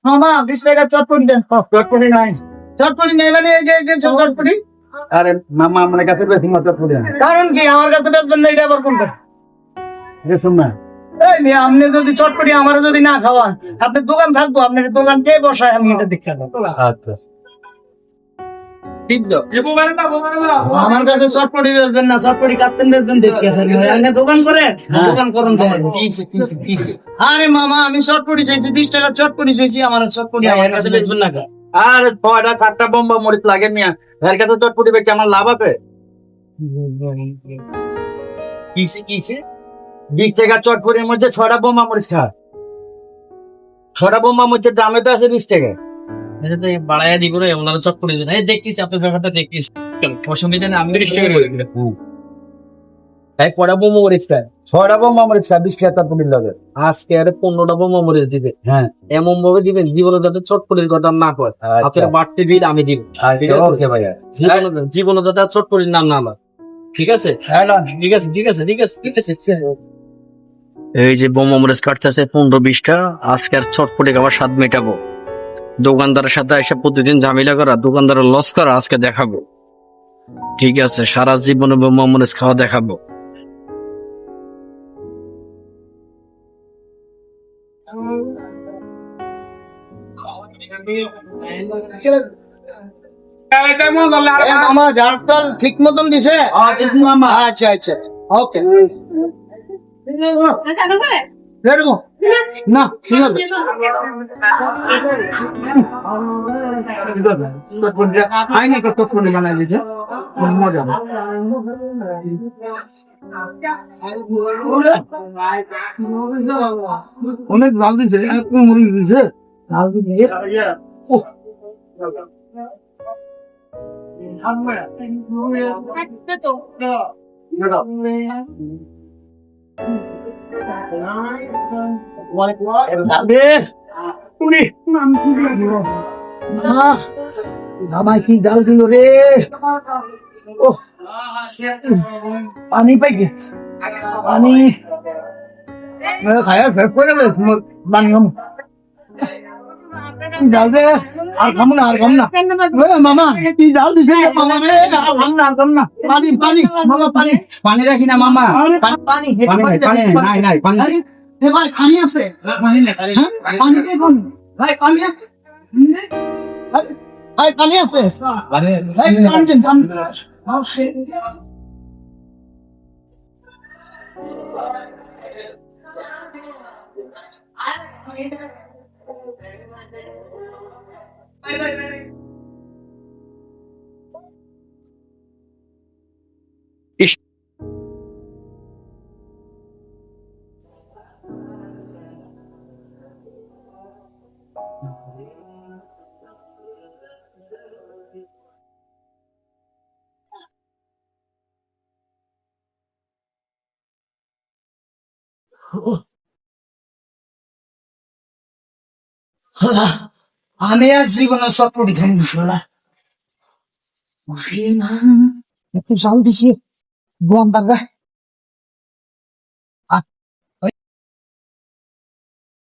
মামা 20 টাকা চটপটি দেন। চটপটি নাই। চটপটি নেই মানে এই যে চটপটি। আরে মামা আমার কাছে বেশি মতো চটপটি নাই। কারণ কি আমার কাছে বেচবেন না, এটা আবার কোনটা? দেখুন না। এই মেয়ে, আপনি যদি চটপটি আমার যদি না খাওয়ান, আপনার দোকান থাকবো, আপনার দোকান কে বসায় আমি এটা দেখতে পাবো। আচ্ছা। ঠিক তো। আমার কাছে চটপটি বেচবেন না, চটপটি কাটতেন বেচবেন দেখতে আছেন। আপনি দোকান করে দোকান করুন তোমার। আরে মামা, আমি চটপটি চাইছি, 20 টাকা চটপটি চাইছি, আমার চটপটি আমার কাছে বেচবেন না। আর 6টা 7টা বোম্বা মরিচ লাগে মিয়া। এর কাছে চটপটি বেচে আমার লাভ আছে? কিসে 20 টাকা চটপটির মধ্যে 6টা বোম্বা মরিচ খা। 6টা বোম্বা মরিচের দামে তো আছে 20 টাকা। এটা তো বাড়াইয়া দিব রে, ওনারা চটপটি দেন। এই দেখতেছি আপনার ব্যাপারটা দেখতেছি। অসুবিধা নেই, আমি 30 টাকা করে দিলাম। তাই 6টা বোম্বা মরিচ খা। 6টা বোম্বা মরিচ খা 20 টাকা চটপটির লাগে। আজকে আরে 15টা বোমা মরিচ দিবে। হ্যাঁ। এমন ভাবে দিবেন জীবনে যাতে চটপটির কথা না কয়। আপনার বাড়তি বিল আমি দিব। ঠিক আছে? ওকে ভাইয়া। জীবনে যাতে আর চটপটির নাম না লয়। ঠিক আছে? ঠিক আছে, ঠিক আছে, ঠিক আছে, ঠিক আছে। এই যে বোমা মরিচ কাটতেছে 15-20টা, আজকে আর চটপটি খাবার স্বাদ মেটাবো। দোকানদারের সাথে এসে প্রতিদিন ঝামেলা করা, দোকানদারের লস করা আজকে দেখাবো। ঠিক আছে, সারা জীবনে বোমা মরিচ খাওয়া দেখাবো। মামা ঝাড়টাল ঠিক মতন দিছে? আচ্ছা আচ্ছা, ওকে। না ঠিক আছে। আইনি কত ফোনে বানাই দিছে, মজা। অনেক লাল দিছে, মরিচ দিছে। লাল দিছে। কি জাল দিল রে। ও পানি পাইছে, পানি খায়া ফের করে পানি খাম। জাল দে, আর খাম না, আর খাম না। মামা কি জাল দিছে মামা রে, আর খাম না, আর খাম না। পানি পানি মামা, পানি পানি রাখি না মামা। পানি নাই পানি। এ ভাই পানি আছে? পানি নেই। পানি কে কোন ভাই? পানি আছে? ভাই পানি আছে? পানি দিন, পানি। আমি আর জীবনে চটপটি খাইনি। একটু জাল দিছি, বন্দার